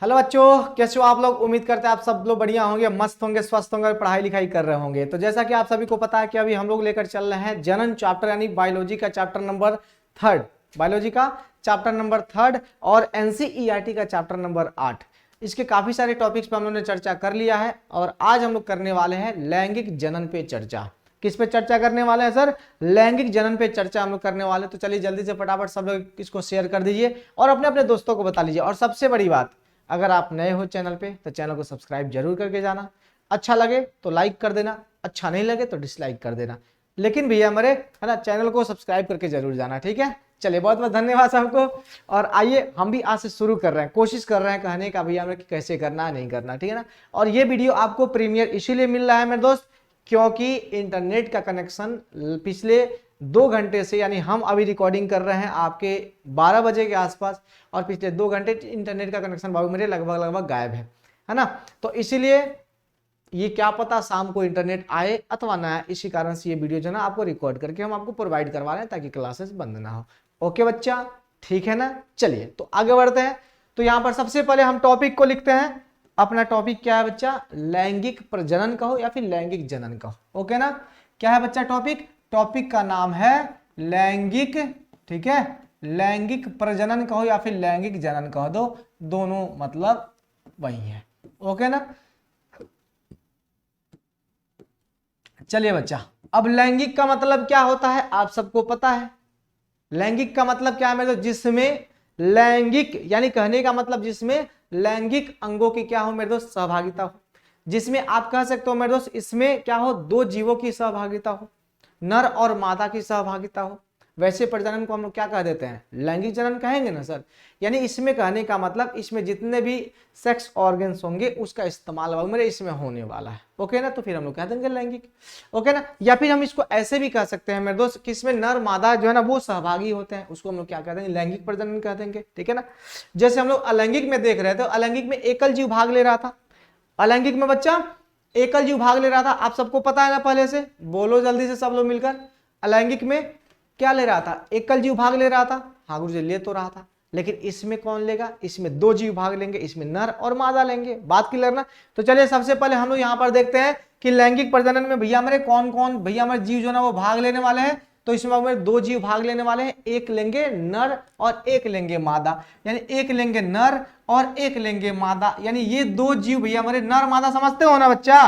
Hello बच्चों, कैसे हो आप लोग। उम्मीद करते हैं आप सब लोग बढ़िया होंगे, मस्त होंगे, स्वस्थ होंगे, पढ़ाई लिखाई कर रहे होंगे। तो जैसा कि आप सभी को पता है कि अभी हम लोग लेकर चल रहे हैं जनन चैप्टर यानी बायोलॉजी का चैप्टर नंबर 3, बायोलॉजी का चैप्टर नंबर 3 और एनसीईआरटी का चैप्टर नंबर 8। इसके काफी सारे टॉपिक्स पे हम लोग ने चर्चा कर लिया है और आज हम लोग करने वाले हैं लैंगिक जनन पे चर्चा। किस पे चर्चा करने वाले हैं सर? लैंगिक जनन पे चर्चा हम लोग करने वाले हैं। तो चलिए जल्दी से फटाफट सब लोग इसको शेयर कर दीजिए और अपने अपने दोस्तों को बता लीजिए। और सबसे बड़ी बात, अगर आप नए हो चैनल पे तो चैनल को सब्सक्राइब जरूर करके जाना। अच्छा लगे तो लाइक कर देना, अच्छा नहीं लगे तो डिसलाइक कर देना, लेकिन भैया हमारे है ना चैनल को सब्सक्राइब करके जरूर जाना, ठीक है। चलिए बहुत बहुत धन्यवाद सबको। और आइए हम भी आज से शुरू कर रहे हैं, कोशिश कर रहे हैं कहने का भैया हमें कि कैसे करना है नहीं करना, ठीक है ना। और ये वीडियो आपको प्रीमियर इसीलिए मिल रहा है मेरे दोस्त क्योंकि इंटरनेट का कनेक्शन पिछले 2 घंटे से, यानी हम अभी रिकॉर्डिंग कर रहे हैं आपके 12 बजे के आसपास, और पिछले 2 घंटे इंटरनेट का कनेक्शन बाबू मेरे लगभग गायब है ना। तो इसीलिए ये क्या पता शाम को इंटरनेट आए अथवा ना आए, इसी कारण से ये वीडियो जो है ना आपको रिकॉर्ड करके हम आपको प्रोवाइड करवा रहे हैं ताकि क्लासेस बंद ना हो। ओके बच्चा, ठीक है ना। चलिए तो आगे बढ़ते हैं। तो यहां पर सबसे पहले हम टॉपिक को लिखते हैं। अपना टॉपिक क्या है बच्चा? लैंगिक प्रजनन कहो या फिर लैंगिक जनन कहो, ओके ना। क्या है बच्चा टॉपिक? टॉपिक का नाम है लैंगिक, ठीक है, लैंगिक प्रजनन कहो या फिर लैंगिक जनन कहो, दोनों मतलब वही है, ओके ना। चलिए बच्चा, अब लैंगिक का मतलब क्या होता है आप सबको पता है। लैंगिक का मतलब क्या है मेरे दोस्त? जिसमें लैंगिक यानी कहने का मतलब जिसमें लैंगिक अंगों की क्या हो मेरे दोस्त? सहभागिता हो। जिसमें आप कह सकते हो मेरे दोस्त इसमें क्या हो? 2 जीवों की सहभागिता हो, नर और मादा की सहभागिता हो। वैसे प्रजनन को हम लोग क्या कह देते हैं? लैंगिक जनन कहेंगे ना सर। यानी इसमें कहने का मतलब इसमें जितने भी सेक्स ऑर्गन्स होंगे उसका इस्तेमाल मेरे इसमें होने वाला है, ओके ना। तो फिर हम लोग कह देंगे लैंगिक, ओके ना। या फिर हम इसको ऐसे भी कह सकते हैं मेरे दोस्त कि इसमें नर मादा जो है ना वो सहभागी होते हैं, उसको हम लोग क्या कह देंगे? लैंगिक प्रजनन कह देंगे, ठीक है ना। जैसे हम लोग अलैंगिक में देख रहे थे, अलैंगिक में एकल जीव भाग ले रहा था। अलैंगिक में बच्चा एकल जीव भाग ले रहा था, आप सबको पता है ना पहले से। बोलो जल्दी से सब लोग मिलकर। अलैंगिक में क्या ले रहा था? एकल जीव भाग ले रहा था। हाँ गुरु जी ले तो रहा था, लेकिन इसमें कौन लेगा? इसमें 2 जीव भाग लेंगे, इसमें नर और मादा लेंगे। बात क्लियर ना। तो चलिए सबसे पहले हम लोग यहाँ पर देखते हैं कि लैंगिक प्रजनन में भैया हमारे कौन कौन भैया हमारे जीव जो ना वो भाग लेने वाले हैं। तो इसमें हमारे 2 जीव भाग लेने वाले हैं, एक लेंगे नर और एक लेंगे मादा। यानी एक लेंगे नर और एक लेंगे मादा, यानी ये 2 जीव भैया हमारे नर मादा समझते हो ना बच्चा?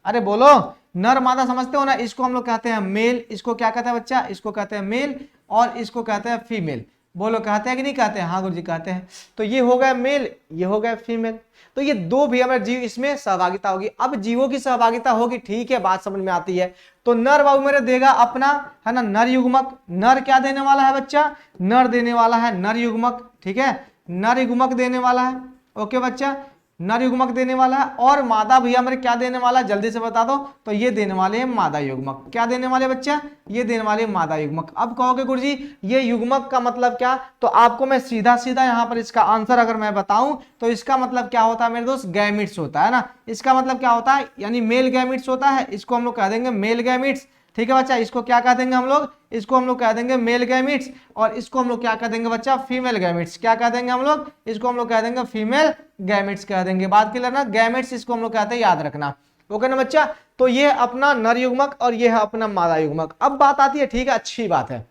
अरे बोलो, नर मादा समझते हो ना। इसको हम लोग कहते हैं मेल, इसको क्या कहते हैं बच्चा? इसको कहते हैं मेल और इसको कहते हैं फीमेल। बोलो कहते हैं कि नहीं कहते हैं? हाँ गुरु जी कहते हैं। तो ये हो गया मेल, ये हो गया फीमेल। तो ये 2 भी हमारे जीव इसमें सहभागिता होगी। अब जीवों की सहभागिता होगी, ठीक है, बात समझ में आती है। तो नर बाबू मेरे देगा अपना है ना नर युग्मक। नर क्या देने वाला है बच्चा? नर देने वाला है नर युग्मक, ठीक है, नर युग्मक देने वाला है, ओके बच्चा, नर युग्मक देने वाला है। और मादा भैया मेरे क्या देने वाला है? जल्दी से बता दो। तो ये देने वाले हैं मादा युग्मक। क्या देने वाले बच्चा? ये देने वाले मादा युग्मक। अब कहोगे गुरुजी ये युग्मक का मतलब क्या? तो आपको मैं सीधा सीधा यहाँ पर इसका आंसर अगर मैं बताऊं तो इसका मतलब क्या होता है मेरे दोस्त? गैमिट्स होता है ना। इसका मतलब क्या होता है? यानी मेल गैमिट्स होता है, इसको हम लोग कह देंगे मेल गैमिट्स, ठीक है बच्चा। इसको क्या कह देंगे हम लोग? इसको हम लोग कह देंगे मेल गैमिट्स। और इसको हम लोग क्या कह देंगे बच्चा? Female gametes. क्या कह देंगे हम लोग? इसको हम लोग कह देंगे फीमेल गैमिट्स कह देंगे। बात क्लियर ना। गैमिट्स इसको हम लोग कहते हैं, याद रखना, ओके ना बच्चा। तो ये अपना नर युग्मक और ये है अपना मादा युग्मक। अब बात आती है, ठीक है, अच्छी बात है।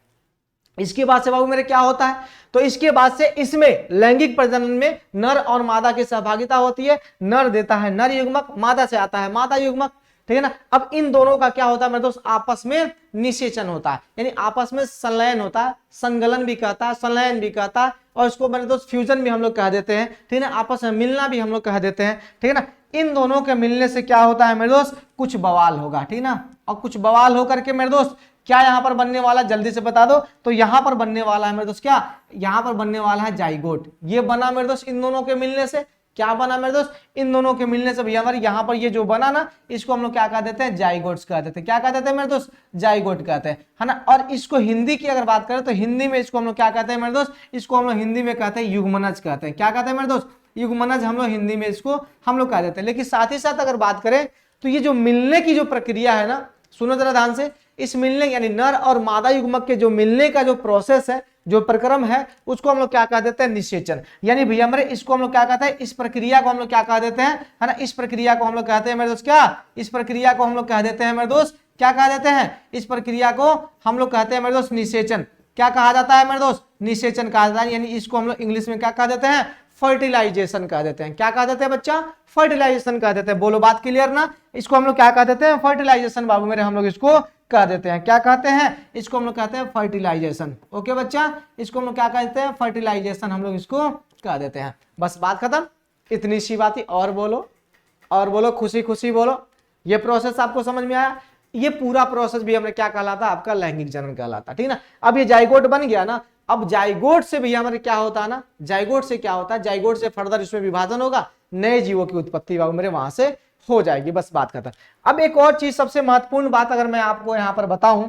इसके बाद से बाबू मेरे क्या होता है? तो इसके बाद से इसमें लैंगिक प्रजनन में नर और मादा की सहभागिता होती है। नर देता है नर युग्मक, मादा से आता है मादा युग्मक, ठीक है ना। अब इन दोनों का क्या होता है मेरे दोस्त? आपस में निषेचन होता है, यानी आपस में संलयन होता है। संगलन भी कहता है, संलयन भी कहता है, और इसको मेरे दोस्त फ्यूजन भी हम लोग कह देते हैं, ठीक है ना। आपस में मिलना भी हम लोग कह देते हैं, ठीक है ना। इन दोनों के मिलने से क्या होता है मेरे दोस्त? कुछ बवाल होगा, ठीक ना। और कुछ बवाल होकर के मेरे दोस्त क्या यहां पर बनने वाला? जल्दी से बता दो। तो यहां पर बनने वाला है मेरे दोस्त क्या? यहां पर बनने वाला है जाइगोट। ये बना मेरे दोस्त इन दोनों के मिलने से। क्या बना मेरे दोस्त? इन दोनों के मिलने से भैया हमारे यहाँ पर ये जो बना ना, इसको हम लोग क्या कह देते हैं? जाइगोट्स कह देते हैं। क्या कह देते हैं मेरे दोस्त? जाइगोट कहते हैं, है ना। और इसको हिंदी की अगर बात करें तो हिंदी में इसको हम लोग क्या कहते हैं मेरे दोस्त? इसको हम लोग हिंदी में कहते हैं युग्मनज कहते हैं। क्या कहते हैं मेरे दोस्त? युग्मनज हम लोग हिंदी में इसको हम लोग कह देते हैं। लेकिन साथ ही साथ अगर बात करें तो ये जो मिलने की जो प्रक्रिया है ना, सुनो जरा ध्यान से, इस मिलने यानी नर और मादा युग्मक के जो मिलने का जो प्रोसेस है, जो प्रक्रम है उसको हम लोग क्या कह देते हैं, निषेचन। यानी भैया मेरे इसको हम लोग क्या कहते हैं, इस प्रक्रिया को हम लोग क्या कह देते हैं, है ना, इस प्रक्रिया को हम लोग कहते हैं मेरे दोस्त क्या, इस प्रक्रिया को हम लोग कह देते हैं मेरे दोस्त, क्या कह देते हैं, इस प्रक्रिया को हम लोग कहते हैं मेरे दोस्त निषेचन। क्या कहा जाता है मेरे दोस्त, निषेचन कहा जाता है। यानी इसको हम लोग इंग्लिश में क्या कह देते हैं, फर्टिलाइजेशन कह देते हैं। क्या कह देते हैं बच्चा, फर्टिलाइजेशन कह देते हैं। बोलो बात क्लियर ना, इसको हम लोग क्या कह देते हैं, फर्टिलाइजेशन बाबू मेरे हम लोग इसको कह देते हैं। क्या कहते हैं, इसको हम लोग कहते हैं फर्टिलाइजेशन। ओके बच्चा, इसको हम लोग क्या कहते हैं, फर्टिलाइजेशन हम लोग इसको कह देते हैं। बस बात खत्म, इतनी सी बात ही। और बोलो खुशी खुशी बोलो। ये प्रोसेस आपको समझ में आया। ये पूरा प्रोसेस भी हमने क्या कहलाता, आपका लैंगिक जनन कहलाता, ठीक ना। अब ये जाइगोट बन गया ना, अब जाइगोट से भैया हमारे क्या होता है ना, जाइगोट से क्या होता है, जाइगोट से फर्दर इसमें विभाजन होगा, नए जीवों की उत्पत्ति मेरे वहां से हो जाएगी। बस बात खत्म। अब एक और चीज, सबसे महत्वपूर्ण बात अगर मैं आपको यहां पर बताऊं,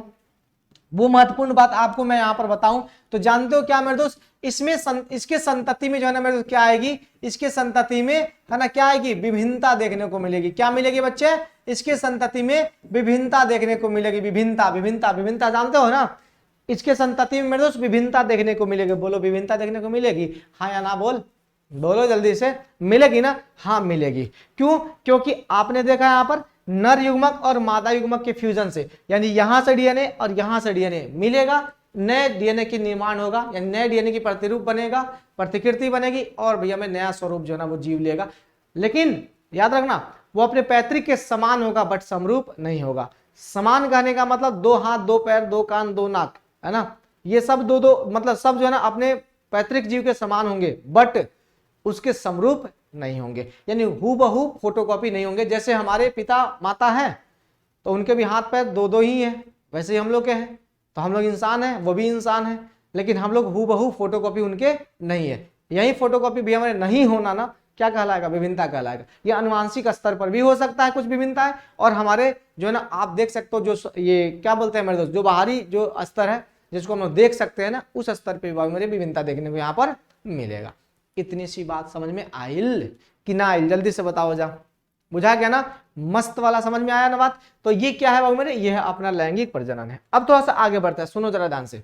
वो महत्वपूर्ण बात आपको मैं यहां पर बताऊं तो जानते हो क्या मेरे दोस्त, इसमें इसके संतति में जो है ना मेरे दोस्त क्या आएगी, इसके संतति में है ना क्या आएगी, विभिन्नता देखने को मिलेगी। क्या मिलेगी बच्चे, इसके संतति में विभिन्नता देखने को मिलेगी। विभिन्नता विभिन्नता विभिन्नता जानते हो ना, इसके संतति में मेरे दोस्त विभिन्नता देखने को मिलेगी। बोलो विभिन्नता देखने को मिलेगी, हाँ या ना बोलो जल्दी से, मिलेगी ना, हाँ मिलेगी। क्यों, क्योंकि आपने देखा यहां पर नर युग्मक और मादा युग्मक के फ्यूजन से, यानी यहां से डीएनए और यहां से डीएनए मिलेगा, नए डीएनए की निर्माण होगा, यानी नए डीएनए की प्रतिरूप बनेगा, प्रतिकृति बनेगी और भैया में नया स्वरूप जो है ना वो जीव लेगा। लेकिन याद रखना वो अपने पैतृक के समान होगा बट समरूप नहीं होगा। समान कहने का मतलब 2 हाथ 2 पैर 2 कान 2 नाक, है ना, ये सब दो मतलब सब जो है ना अपने पैतृक जीव के समान होंगे बट उसके समरूप नहीं होंगे, यानी हूबहू फोटोकॉपी नहीं होंगे। जैसे हमारे पिता माता हैं तो उनके भी हाथ पैर 2-2 ही हैं, वैसे ही हम लोग के हैं, तो हम लोग इंसान हैं, वो भी इंसान है, लेकिन हम लोग हूबहू फोटोकॉपी उनके नहीं है। यही फोटोकॉपी भी हमारे नहीं होना ना क्या कहलाएगा, विभिन्नता कहलाएगा। ये अनुवांशिक स्तर पर भी हो सकता है कुछ विभिन्नता है, और हमारे जो है ना आप देख सकते हो जो ये क्या बोलते हैं मेरे दोस्त, जो बाहरी जो स्तर है जिसको हम लोग देख सकते हैं ना, उस स्तर पर मेरे विभिन्नता देखने को यहाँ पर मिलेगा। इतनी सी बात समझ में आइल कि ना आइल, जल्दी से बताओ जा, बुझा गया ना, मस्त वाला समझ में आया ना बात। तो ये क्या है बाबू मेरे, ये है अपना लैंगिक प्रजनन है। अब थोड़ा सा आगे बढ़ता है, सुनो जरा ध्यान से।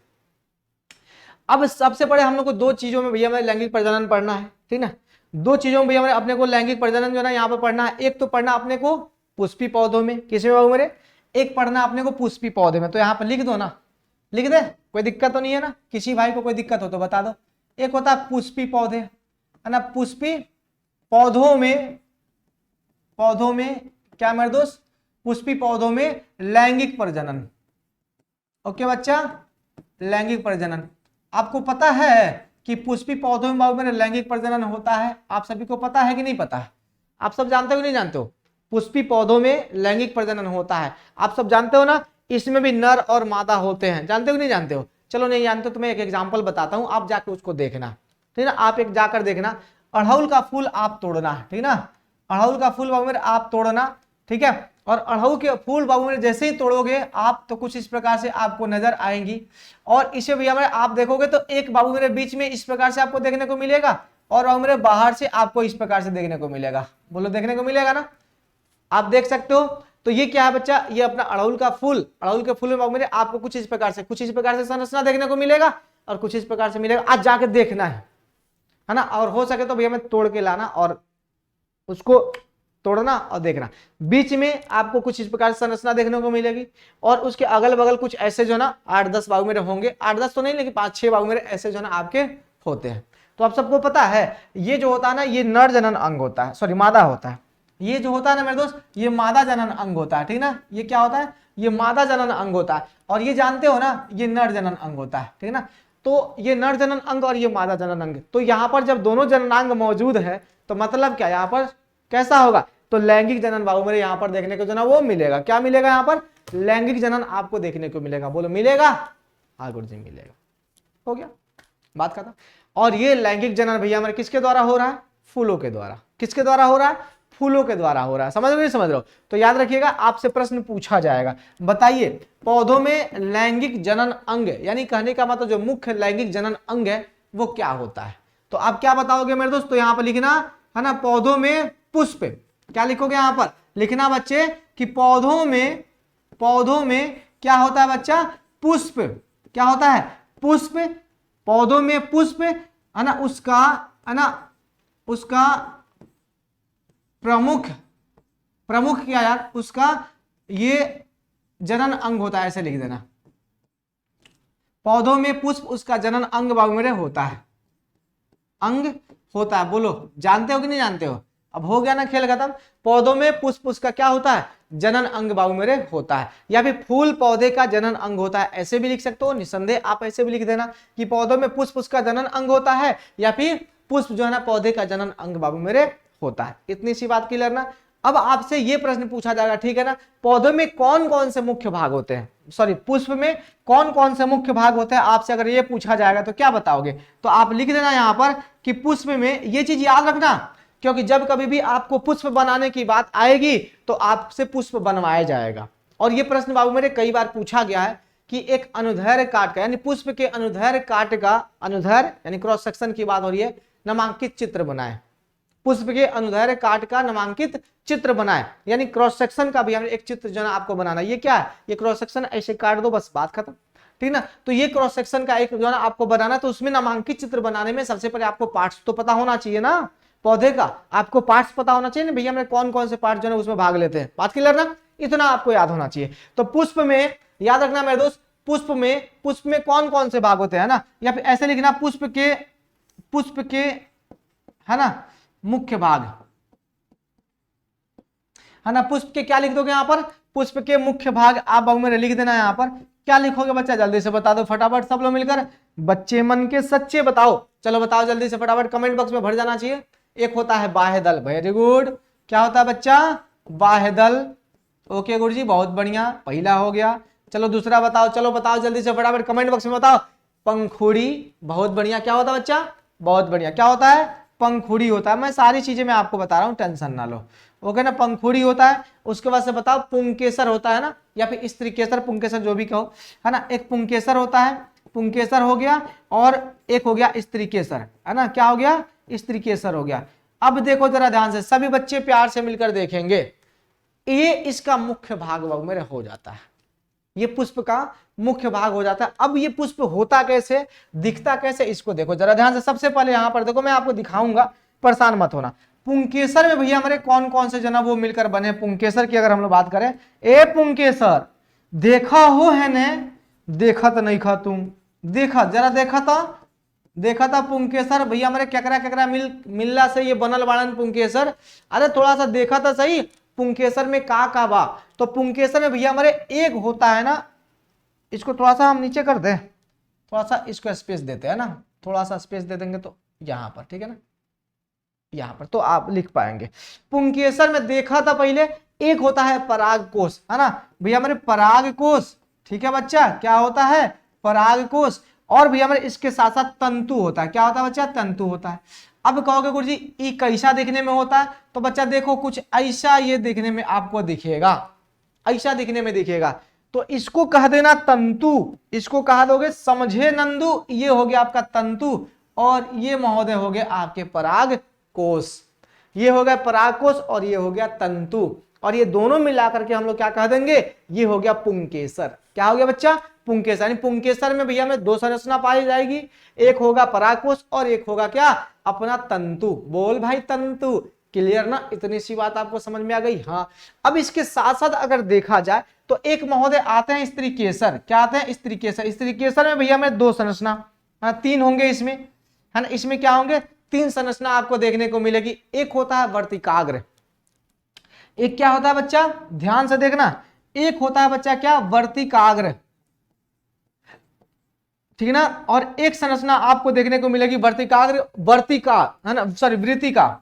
अब सबसे बड़े हम लोग को 2 चीजों में भैया हमें लैंगिक प्रजनन पढ़ना है, ठीक ना। 2 चीजों में भैया हमें अपने को लैंगिक प्रजनन जो है ना यहाँ पर पढ़ना है। एक तो पढ़ना अपने को पुष्पी पौधों में, किसमें बाबू मेरे, एक पढ़ना अपने को पुष्पी पौधे में। तो यहाँ पर लिख दो ना, लिख दे, कोई दिक्कत तो नहीं है ना, किसी भाई को कोई दिक्कत हो तो बता दो। एक होता है पुष्पी पौधे, है ना, पुष्पी पौधों में क्या मेरे दोस्त, पुष्पी पौधों में लैंगिक प्रजनन। ओके बच्चा, लैंगिक प्रजनन आपको पता है कि पुष्पी पौधों में बाबू मेरे लैंगिक प्रजनन होता है, आप सभी को पता है कि नहीं पता है, आप सब जानते हो कि नहीं जानते हो, पुष्पी पौधों में लैंगिक प्रजनन होता है, आप सब जानते हो ना। इसमें भी नर और मादा होते हैं, जानते हो कि नहीं जानते हो, चलो नहीं जानते हो तो मैं एक एग्जाम्पल बताता हूं, आप जाके उसको देखना, ठीक ना, आप एक जाकर देखना। अड़हुल का फूल आप तोड़ना, ठीक ना, अड़हुल का फूल बाबू मेरे आप तोड़ना, ठीक है, और अड़हुल के फूल बाबू मेरे जैसे ही तोड़ोगे आप तो कुछ इस प्रकार से आपको नजर आएंगी, और इसे भैया मेरे आप देखोगे तो एक बाबू मेरे बीच में इस प्रकार से आपको देखने को मिलेगा, और बाबू मेरे बाहर से आपको इस प्रकार से देखने को मिलेगा। बोलो देखने को मिलेगा ना, आप देख सकते हो। तो ये क्या है बच्चा, ये अपना अड़हुल का फूल, अड़हुल के फूल में बाबू मेरे आपको कुछ इस प्रकार से संरचना देखने को मिलेगा और कुछ इस प्रकार से मिलेगा। आज जाके देखना है ना, और हो सके तो भैया मैं तोड़ के लाना और उसको तोड़ना और देखना, बीच में आपको कुछ इस प्रकार से संरचना देखने को मिलेगी, और उसके अगल बगल कुछ ऐसे जो ना 8-10 बाबू मेरे होंगे, 8-10 तो नहीं लेकिन 5-6 बाबू मेरे ऐसे जो ना आपके होते हैं। तो आप सबको पता है ये जो होता है ना ये नर जनन अंग होता है, सॉरी मादा होता है, ये जो होता है ना मेरे दोस्त ये मादा जनन अंग होता है, ठीक ना, ये क्या होता है, ये मादा जनन अंग होता है, और ये जानते हो ना ये नर जनन अंग होता है, ठीक ना। तो ये नर जनन अंग और ये मादा जनन अंग, तो यहाँ पर जब दोनों जननांग मौजूद है तो मतलब क्या यहाँ पर कैसा होगा, तो लैंगिक जनन बाबू मेरे यहाँ पर देखने को जो ना वो मिलेगा। क्या मिलेगा यहाँ पर, लैंगिक जनन आपको देखने को मिलेगा। बोलो मिलेगा, हाँ गुरु जी मिलेगा, हो गया बात खत्म। और ये लैंगिक जनन भैया हमारे किसके द्वारा हो रहा है, फूलों के द्वारा, किसके द्वारा हो रहा है, फूलों के द्वारा हो रहा है। समझ रहे हो नहीं समझ रहे हो, तो याद रखिएगा आपसे प्रश्न पूछा जाएगा, बताइए पौधों में लैंगिक जनन अंग यानी कहने का मतलब जो मुख्य लैंगिक जनन अंग है वो क्या होता है। तो आप क्या बताओगे मेरे दोस्त, तो यहाँ पर लिखना है ना पौधों में पुष्प, क्या लिखोगे यहाँ पर लिखना बच्चे कि पौधों में क्या होता है बच्चा, पुष्प, क्या होता है पुष्प, पौधों में पुष्प है ना, उसका है ना, उसका प्रमुख क्या यार, उसका ये जनन अंग होता है, ऐसे लिख देना। पौधों में पुष्प उसका जनन अंग बाबू मेरे होता है, अंग होता है। बोलो जानते हो कि नहीं जानते हो? अब हो गया ना खेल खत्म। पौधों में पुष्प उसका क्या होता है, जनन अंग बाबू मेरे होता है। या फिर फूल पौधे का जनन अंग होता है, ऐसे भी लिख सकते हो, निसंदेह आप ऐसे भी लिख देना कि पौधों में पुष्प उसका जनन अंग होता है, या फिर पुष्प जो है ना पौधे का जनन अंग बाबू मेरे होता है। इतनी सी बात क्लियर ना। अब आपसे ये प्रश्न पूछा जाएगा, ठीक है ना, पौधों में कौन कौन से मुख्य भाग होते हैं, सॉरी पुष्प में कौन कौन से मुख्य भाग होते हैं, आपसे अगर ये पूछा जाएगा तो क्या बताओगे? तो आप लिख देना यहां पर कि पुष्प में, ये चीज याद रखना, क्योंकि जब कभी भी आपको पुष्प बनाने की बात आएगी तो आपसे पुष्प बनवाया जाएगा। और ये प्रश्न बाबू मेरे कई बार पूछा गया है कि एक अनुदैर्घ्य काट का, यानी पुष्प के अनुदैर्घ्य काट का, अनुदैर्घ्य यानी क्रॉस सेक्शन की बात हो रही है, नामांकित चित्र बनाए। पुष्प के अनुदैर्घ्य काट का नामांकित चित्र बनाए, यानी क्रॉस सेक्शन का भी हमें एक चित्र जो है आपको बनाना। ये क्या है, ये क्रॉस सेक्शन ऐसे काट दो, बस बात खत्म, ठीक ना। तो ये क्रॉस सेक्शन का एक जो है आपको बनाना, तो उसमें नामांकित चित्र बनाने में सबसे पहले आपको पार्ट्स तो पता होना चाहिए ना, पौधे का आपको पार्ट्स पता होना चाहिए ना भैया, हमने कौन कौन से पार्ट जो है उसमें भाग लेते हैं। बात क्लियर ना, इतना आपको याद होना चाहिए। तो पुष्प में याद रखना मेरे दोस्त, पुष्प में कौन कौन से भाग होते हैं ना, या फिर ऐसे लिखना पुष्प के है ना मुख्य भाग, है ना। पुष्प के क्या लिख दोगे यहाँ पर, पुष्प के मुख्य भाग आप बाबू मेरे लिख देना। यहाँ पर क्या लिखोगे बच्चा, जल्दी से बता दो फटाफट सब लोग मिलकर, बच्चे मन के सच्चे बताओ, चलो बताओ जल्दी से फटाफट, कमेंट बॉक्स में भर जाना चाहिए। एक होता है बाह्य दल, वेरी गुड, क्या होता है बच्चा, बाह्य दल, ओके गुरुजी बहुत बढ़िया, पहला हो गया। चलो दूसरा बताओ, चलो बताओ जल्दी से फटाफट कमेंट बॉक्स में बताओ, पंखुड़ी, बहुत बढ़िया, क्या होता है बच्चा, बहुत बढ़िया, क्या होता है, पंखुड़ी होता है। मैं सारी चीजें मैं आपको बता रहा हूँ, टेंशन ना लो, ओके ना। पंखुड़ी होता है, उसके बाद से बताओ पुंकेसर होता है ना, या फिर स्त्रीकेसर, पुंकेसर जो भी कहो, है ना। एक पुंकेसर होता है, पुंकेसर हो गया, और एक हो गया स्त्रीकेसर, है ना, क्या हो गया, स्त्रीकेसर हो गया। अब देखो जरा ध्यान से, सभी बच्चे प्यार से मिलकर देखेंगे, ये इसका मुख्य भाग मेरे हो जाता है, ये पुष्प का मुख्य भाग हो जाता है। अब ये पुष्प होता कैसे, दिखता कैसे, इसको देखो जरा ध्यान से। सबसे पहले यहां पर देखो, मैं आपको दिखाऊंगा, परेशान मत होना। पुंकेसर में भैया हमारे कौन कौन से जना वो मिलकर बने। पुंकेसर की अगर हम लोग बात करें, ए पुंकेसर देखा हो है ने, देखा तो नहीं खा तुम, देखा जरा, देखा था पुंकेसर भैया हमारे केकरा मिलला से ये बनल बाड़न पुंकेसर। अरे थोड़ा सा देखा था सही, पुंकेसर में का बा। तो पुंकेसर में भैया हमारे एक होता है ना, इसको थोड़ा सा हम नीचे कर दें, थोड़ा सा इसको स्पेस देते हैं ना, थोड़ा सा स्पेस दे देंगे तो यहां पर, ठीक है ना, यहां पर तो आप लिख पाएंगे। पुंकेसर में देखा था पहले, एक होता है पराग कोश, है ना भैया हमारे पराग कोश, ठीक है बच्चा, क्या होता है, पराग कोश। और भैया हमारे इसके साथ साथ तंतु होता है, क्या होता है बच्चा, तंतु होता है। अब कहोगे गुरुजी ये कैसा देखने में होता है, तो बच्चा देखो कुछ ऐसा ये देखने में आपको दिखेगा, ऐसा दिखने में दिखेगा, तो इसको कह देना तंतु, इसको कहा दोगे समझे नंदू, ये हो गया आपका तंतु, और ये महोदय हो गए आपके पराग कोश, ये हो गया पराग कोश और ये हो गया तंतु, और ये दोनों मिलाकर के हम लोग क्या कह देंगे, ये हो गया पुंकेसर। क्या हो गया बच्चा, पुंकेसर। यानी पुंकेसर में भैया में दो संरचना पाई जाएगी, एक होगा परागकोश और एक होगा क्या, अपना तंतु। बोल भाई तंतु, क्लियर ना, इतनी सी बात आपको समझ में आ गई। हाँ, अब इसके साथ साथ अगर देखा जाए तो एक महोदय आते हैं स्त्रीकेसर, क्या आते हैं, स्त्रीकेसर। स्त्रीकेसर में भैया में दो संरचना, तीन होंगे इसमें, है ना, इसमें क्या होंगे, तीन संरचना आपको देखने को मिलेगी। एक होता है वर्तिकाग्र, एक क्या होता है बच्चा, ध्यान से देखना, एक होता है बच्चा क्या, वर्तिकाग्र, ठीक है ना, और एक संरचना आपको देखने को मिलेगी वर्तिकाग्र, वर्तिका, है ना, सॉरी वृत्तिका,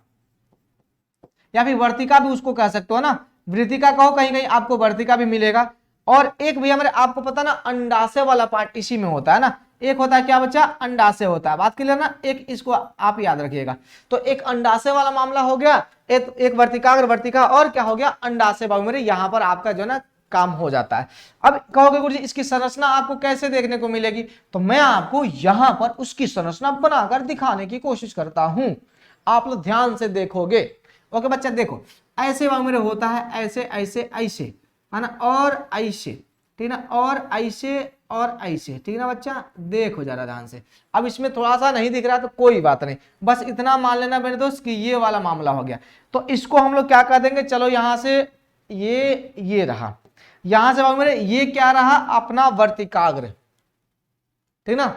या फिर वर्तिका भी उसको कह सकते हो ना, वृत्तिका कहो, कहीं कहीं आपको वर्तिका भी मिलेगा। और एक भैया मेरे आपको पता ना अंडाशय वाला पार्ट इसी में होता है ना, एक होता है क्या बच्चा, अंडाशय होता है, बात क्लियर ना, एक इसको आप याद रखिएगा। तो एक अंडाशय वाला मामला हो गया, एक वर्तिकाग्र, वर्तिका, और क्या हो गया, अंडाशय बाबू मेरे, यहां पर आपका जो ना काम हो जाता है। अब कहोगे गुरुजी इसकी संरचना आपको कैसे देखने को मिलेगी, तो मैं आपको यहां पर उसकी संरचना बनाकर दिखाने की कोशिश करता हूं, आप लोग ध्यान से देखोगे। ओके बच्चा देखो, ऐसे बाबू मेरे होता है, ऐसे ऐसे ऐसे, है ना, और ऐसे, ठीक ना, और ऐसे और ऐसे, ठीक ना बच्चा, देखो जरा ध्यान से। अब इसमें थोड़ा सा नहीं दिख रहा तो कोई बात नहीं, बस इतना मान लेना मेरे दोस्त कि ये वाला मामला हो गया। तो इसको हम लोग क्या कर देंगे, चलो यहां से ये रहा, यहां से मेरे ये क्या रहा, अपना वर्तिकाग्र, ठीक ना,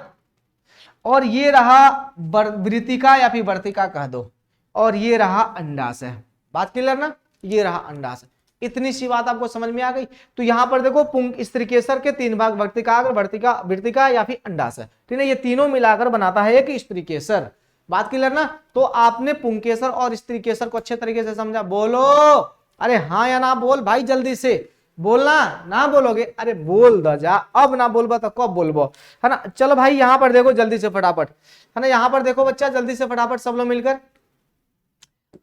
और ये रहा वृत्तिका या फिर वर्तिका कह दो, और ये रहा अंडाशय। बात क्लियर ना, ये रहा अंडाशय। इतनी सी बात आपको समझ में आ गई। तो यहां पर देखो पुंग स्त्रीकेसर के 3 भाग, वर्तिकाग्र, वृत्तिका या फिर अंडाशय, ठीक है, ये तीनों मिलाकर बनाता है एक स्त्रीकेसर। बात क्लियर ना। तो आपने पुंकेसर और स्त्रीकेसर को अच्छे तरीके से समझा, बोलो अरे हाँ या ना बोल भाई, जल्दी से बोलना, ना बोलोगे अरे बोल दो जा, अब ना बोलबो तो कब बोलबो, है ना। चलो भाई यहां पर देखो जल्दी से फटाफट, है ना, यहां पर देखो बच्चा जल्दी से फटाफट सब लोग मिलकर।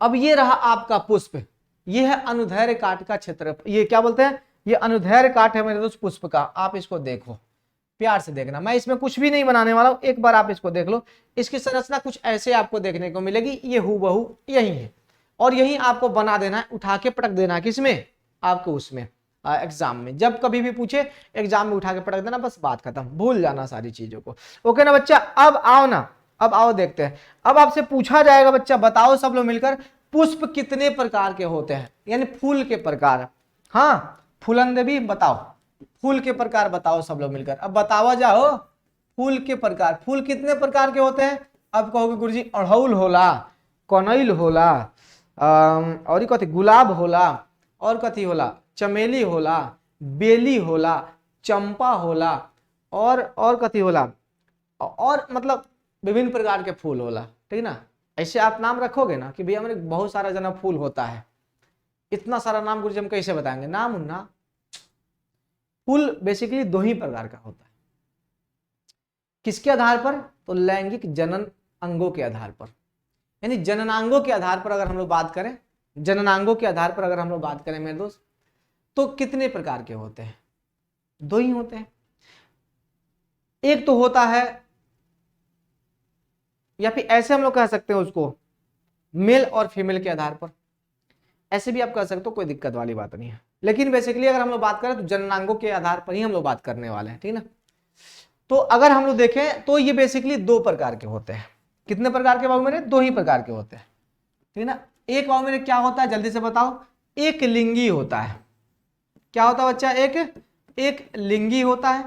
अब ये रहा आपका पुष्प, ये है अनुदैर्घ्य काट का क्षेत्र, ये क्या बोलते हैं, ये अनुदैर्घ्य काट है मेरे दोस्त पुष्प का। आप इसको देखो, प्यार से देखना, मैं इसमें कुछ भी नहीं बनाने वाला हूं, एक बार आप इसको देख लो। इसकी संरचना कुछ ऐसे आपको देखने को मिलेगी, ये हूबहू यही है, और यही आपको बना देना है, उठा के पटक देना है, किसमें, आपको उसमें एग्जाम में, जब कभी भी पूछे एग्जाम में उठा के पटक देना, बस बात खत्म, भूल जाना सारी चीजों को। ओके ना बच्चा। अब आओ ना, अब आओ देखते हैं। अब आपसे पूछा जाएगा बच्चा, बताओ सब लोग मिलकर, पुष्प कितने प्रकार के होते हैं, यानी फूल के प्रकार। हाँ फूलंदेवी बताओ, फूल के प्रकार बताओ सब लोग मिलकर, अब बतावा जाओ फूल के प्रकार, फूल कितने प्रकार के होते हैं। अब कहोगे गुरुजी अड़हुल होला, कनैल होला, और ही कथी गुलाब होला, और कथी होला चमेली होला, बेली होला, चंपा होला, और कथी होला, और मतलब विभिन्न प्रकार के फूल होला, ठीक ना। ऐसे आप नाम रखोगे ना कि भैया मेरे बहुत सारा जना फूल होता है, इतना सारा नाम गुरुजी हम कैसे बताएंगे, ना मुन्ना। फूल बेसिकली 2 ही प्रकार का होता है, किसके आधार पर, तो लैंगिक जनन अंगों के आधार पर, यानी जननांगों के आधार पर अगर हम लोग बात करें, जननांगों के आधार पर अगर हम लोग बात करें मेरे दोस्त, तो कितने प्रकार के होते हैं, 2 ही होते हैं। एक तो होता है, या फिर ऐसे हम लोग कह सकते हैं उसको, मेल और फीमेल के आधार पर, ऐसे भी आप कह सकते हो, कोई दिक्कत वाली बात नहीं है। लेकिन बेसिकली अगर हम लोग बात करें तो जननांगों के आधार पर ही हम लोग बात करने वाले हैं, ठीक ना। तो अगर हम लोग देखें तो ये बेसिकली 2 प्रकार के होते हैं। कितने प्रकार के बाबू मेरे, 2 ही प्रकार के होते हैं, ठीक ना। एक बाबू मेरे क्या होता है, जल्दी से बताओ, एक लिंगी होता है। क्या होता है बच्चा, एक लिंगी होता है,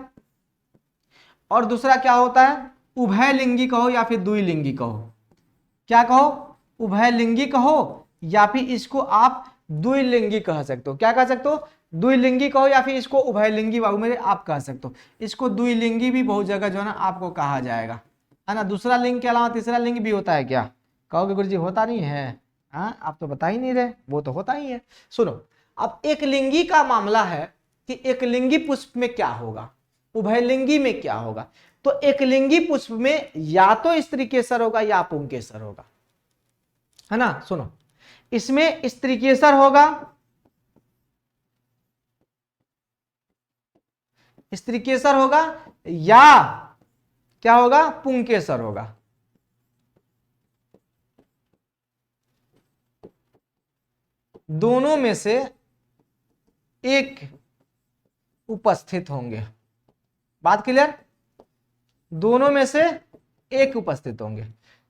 और दूसरा क्या होता है, उभय लिंगी कहो या फिर द्विलिंगी कहो। क्या कहो, उभय लिंगी कहो या फिर इसको आप द्विलिंगी कह सकते हो। क्या कह सकते हो, द्विलिंगी कहो या फिर इसको उभयलिंगी बाबू मेरे आप कह सकते हो। इसको द्विलिंगी भी बहुत जगह जो है ना आपको कहा जाएगा, है ना। दूसरा लिंग के अलावा तीसरा लिंग भी होता है क्या, कहोगे गुरुजी होता नहीं है, हाँ आप तो बता ही नहीं रहे, वो तो होता ही है। सुनो, अब एक लिंगी का मामला है कि एक लिंगी पुष्प में क्या होगा, उभयलिंगी में क्या होगा। तो एक लिंगी पुष्प में या तो स्त्रीकेसर होगा या पुंकेसर होगा, है ना। सुनो, इसमें स्त्रीकेसर होगा, स्त्रीकेसर होगा, या क्या होगा, पुंकेसर होगा। दोनों में से एक उपस्थित होंगे। बात क्लियर, दोनों में से एक उपस्थित होंगे।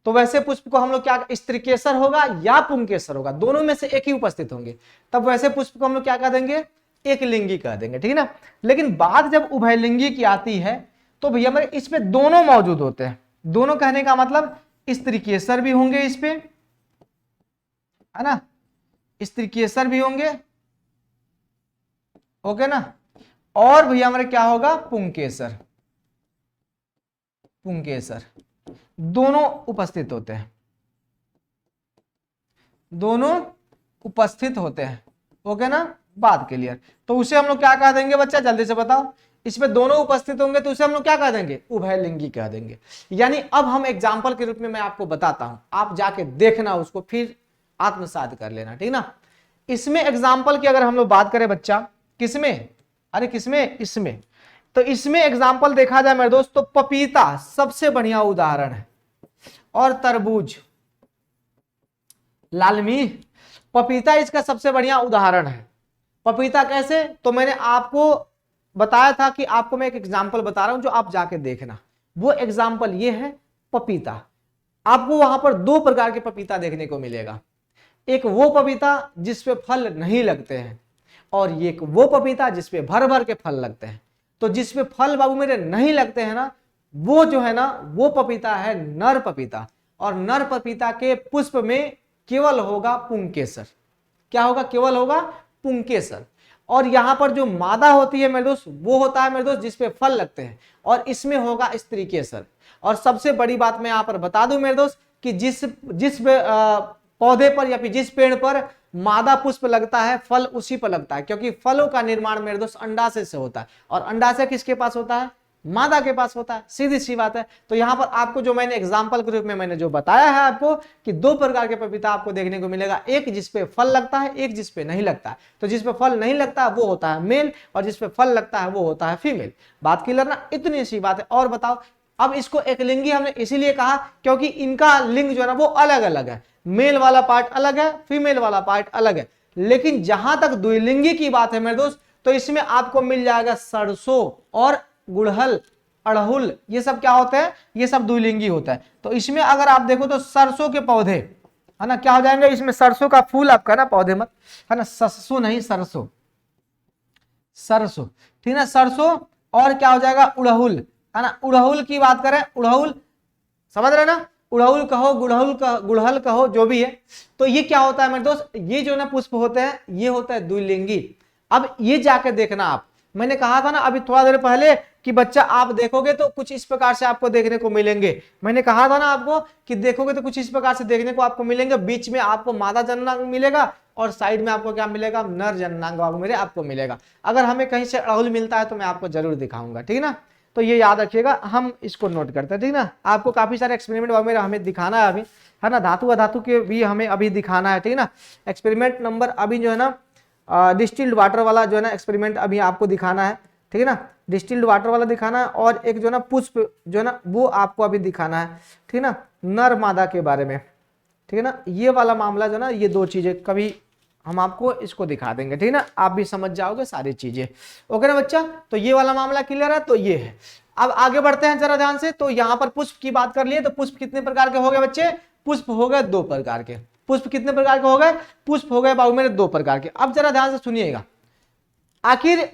तो वैसे पुष्प को हम लोग क्या, स्त्रीकेसर होगा या पुंकेसर होगा, दोनों में से एक ही उपस्थित होंगे, तब वैसे पुष्प को हम लोग क्या कह देंगे, एक लिंगी कह देंगे, ठीक है ना। लेकिन बात जब उभयलिंगी की आती है तो भैया मेरे इसमें दोनों मौजूद होते हैं। दोनों कहने का मतलब स्त्रीकेसर भी होंगे इस पे, है ना, स्त्रीकेसर भी होंगे, ओके ना, और भैया मेरे क्या होगा, पुंकेसर, पुंकेसर दोनों उपस्थित होते हैं, दोनों उपस्थित होते हैं, ओके ना, बात क्लियर। तो उसे हम लोग क्या कह देंगे बच्चा, जल्दी से बताओ, इसमें दोनों उपस्थित होंगे तो उसे हम लोग क्या कह देंगे, उभयलिंगी कह देंगे। यानी अब हम एग्जाम्पल के रूप में मैं आपको बताता हूं, आप जाके देखना उसको, फिर आत्मसात कर लेना, ठीक ना। इसमें एग्जाम्पल की अगर हम लोग बात करें बच्चा, किसमें, अरे किसमें, इसमें, तो इसमें एग्जाम्पल देखा जाए मेरे दोस्त तो पपीता सबसे बढ़िया उदाहरण है, और तरबूज, लालमी, पपीता इसका सबसे बढ़िया उदाहरण है। पपीता कैसे, तो मैंने आपको बताया था कि आपको मैं एक एग्जाम्पल बता रहा हूं जो आप जाके देखना। वो एग्जाम्पल ये है पपीता। आपको वहां पर दो प्रकार के पपीता देखने को मिलेगा। एक वो पपीता जिसपे फल नहीं लगते हैं, और एक वो पपीता जिसपे भर भर के फल लगते हैं। तो जिसपे फल बाबू मेरे नहीं लगते हैं ना, वो जो है ना वो पपीता है नर पपीता। और नर पपीता के पुष्प में केवल होगा पुंकेसर। क्या होगा? केवल होगा पुंकेसर। और यहां पर जो मादा होती है मेरे दोस्त, वो होता है मेरे दोस्त जिसपे फल लगते हैं, और इसमें होगा स्त्री केसर। और सबसे बड़ी बात मैं यहां पर बता दूं मेरे दोस्त कि जिस जिस पौधे पर या फिर जिस पेड़ पर मादा पुष्प लगता है, फल उसी पर लगता है, क्योंकि फलों का निर्माण मेरे दोस्त अंडाशय से होता है। और अंडाशय किसके पास होता है? मादा के पास होता है। सीधी सी बात है। तो यहां पर आपको जो मैंने एग्जांपल के रूप में मैंने जो बताया है आपको कि दो प्रकार के पपीता आपको देखने को मिलेगा, एक जिसपे फल लगता है, एक जिसपे नहीं लगता है। तो जिसपे फल नहीं लगता है वो होता है मेल, और जिसपे फल लगता है वो होता है फीमेल। बात क्लियर ना? इतनी सी बात है। और बताओ, अब इसको एक लिंगी हमने इसीलिए कहा क्योंकि इनका लिंग जो है ना वो अलग अलग है। मेल वाला पार्ट अलग है, फीमेल वाला पार्ट अलग है। लेकिन जहां तक द्विलिंगी की बात है मेरे दोस्त, तो इसमें आपको मिल जाएगा सरसों और गुड़हल, अड़हुल, ये सब क्या होते हैं? ये सब द्विलिंगी होता है। तो इसमें अगर आप देखो तो सरसों के पौधे है ना क्या हो जाएंगे? इसमें सरसों का फूल आपका ना, पौधे मत है ना, सरसों नहीं सरसों, सरसों, ठीक है ना, सरसों। और क्या हो जाएगा? उड़हुल, है ना। उड़हुल की बात करें, उड़हुल, समझ रहे ना? उड़हुल कहो, गुड़हल कहो, जो भी है। तो ये क्या होता है मेरे दोस्त? ये जो ना पुष्प होते हैं, ये होता है द्विलिंगी। अब ये जाके देखना आप, मैंने कहा था ना अभी थोड़ा देर पहले कि बच्चा आप देखोगे तो कुछ इस प्रकार से आपको देखने को मिलेंगे। मैंने कहा था ना आपको कि देखोगे तो कुछ इस प्रकार से देखने को आपको मिलेंगे। बीच में आपको मादा जननांग मिलेगा और साइड में आपको क्या मिलेगा? नर जननांग बाबू मेरे आपको मिलेगा। अगर हमें कहीं से अड़हुल मिलता है तो मैं आपको जरूर दिखाऊंगा, ठीक है ना। तो ये याद रखिएगा, हम इसको नोट करते हैं, ठीक ना। आपको काफी सारे एक्सपेरिमेंट बाबू मेरे हमें दिखाना है अभी, है ना। धातु अधातु के भी हमें अभी दिखाना है, ठीक ना। एक्सपेरिमेंट नंबर अभी जो है ना डिस्टिल्ड वाटर वाला जो है ना एक्सपेरिमेंट अभी आपको दिखाना है, ठीक है ना। डिस्टिल्ड वाटर वाला दिखाना है, और एक जो है ना पुष्प जो है ना वो आपको अभी दिखाना है, ठीक है ना, नर मादा के बारे में, ठीक है ना। ये वाला मामला जो है ना, ये दो चीजें कभी हम आपको इसको दिखा देंगे, ठीक है ना। आप भी समझ जाओगे सारी चीजें, ओके ना बच्चा। तो ये वाला मामला क्लियर है। तो ये है। अब आगे बढ़ते हैं जरा ध्यान से। तो यहाँ पर पुष्प की बात कर लिए, तो पुष्प कितने प्रकार के हो गए बच्चे? पुष्प हो गए दो प्रकार के। पुष्प कितने प्रकार के हो गए? पुष्प हो गए बाबू मेरे दो प्रकार के। अब जरा ध्यान से सुनिएगा, आखिर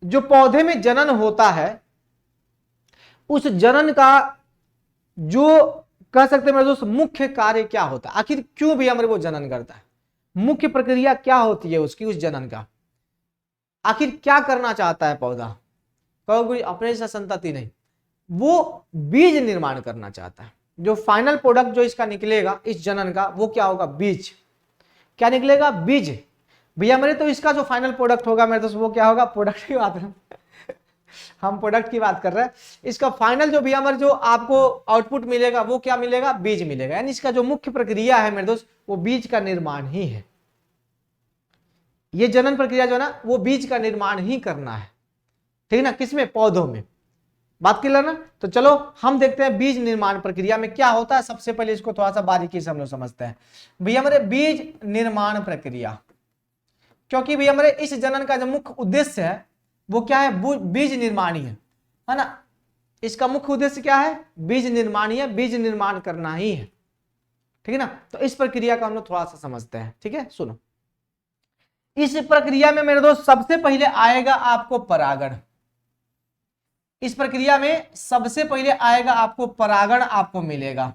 जो पौधे में जनन होता है, उस जनन का जो कह सकते हैं मेरे दोस्त मुख्य कार्य क्या होता है? आखिर क्यों भी हमारे वो जनन करता है? मुख्य प्रक्रिया क्या होती है उसकी, उस जनन का? आखिर क्या करना चाहता है पौधा? कहोगे अपने जैसा संतति नहीं, वो बीज निर्माण करना चाहता है। जो फाइनल प्रोडक्ट जो इसका निकलेगा इस जनन का, वो क्या होगा? बीज। क्या निकलेगा? बीज। भैया मेरे, तो इसका जो फाइनल प्रोडक्ट होगा मेरे दोस्त वो क्या होगा? प्रोडक्ट की बात है हम प्रोडक्ट की बात कर रहे हैं। इसका फाइनल जो भैया मेरे जो आपको आउटपुट मिलेगा वो क्या मिलेगा? बीज मिलेगा। यानी इसका जो मुख्य प्रक्रिया है मेरे दोस्त वो बीज का निर्माण ही है। ये जनन प्रक्रिया जो है ना वो बीज का निर्माण ही करना है, ठीक है ना। किसमें? पौधों में। बात क्लियर ना? तो चलो हम देखते हैं बीज निर्माण प्रक्रिया में क्या होता है। सबसे पहले इसको थोड़ा सा बारीकी से हम लोग समझते हैं भैया मेरे बीज निर्माण प्रक्रिया। क्योंकि भैया मेरे इस जनन का जो मुख्य उद्देश्य है वो क्या है? बीज निर्माण ही है ना। इसका मुख्य उद्देश्य क्या है? बीज निर्माण ही है, बीज निर्माण करना ही है, ठीक है ना। तो इस प्रक्रिया का हम लोग थोड़ा सा समझते हैं, ठीक है। सुनो, इस प्रक्रिया में मेरे दोस्त सबसे पहले आएगा आपको परागण। इस प्रक्रिया में सबसे पहले आएगा आपको परागण, आपको मिलेगा,